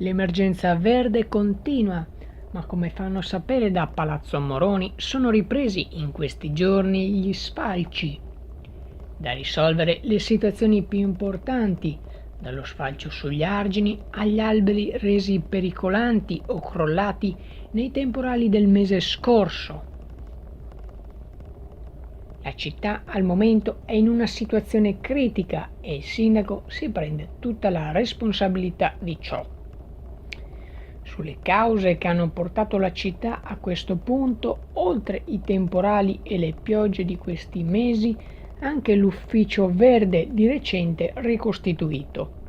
L'emergenza verde continua, ma come fanno sapere da Palazzo Moroni, sono ripresi in questi giorni gli sfalci. Da risolvere le situazioni più importanti, dallo sfalcio sugli argini agli alberi resi pericolanti o crollati nei temporali del mese scorso. La città al momento è in una situazione critica e il sindaco si prende tutta la responsabilità di ciò. Sulle cause che hanno portato la città a questo punto, oltre i temporali e le piogge di questi mesi, anche l'Ufficio Verde di recente ricostituito.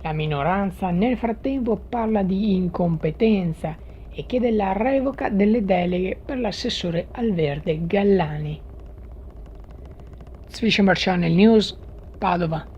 La minoranza nel frattempo parla di incompetenza e chiede la revoca delle deleghe per l'assessore al verde Gallani. Zwischenwald Channel News, Padova.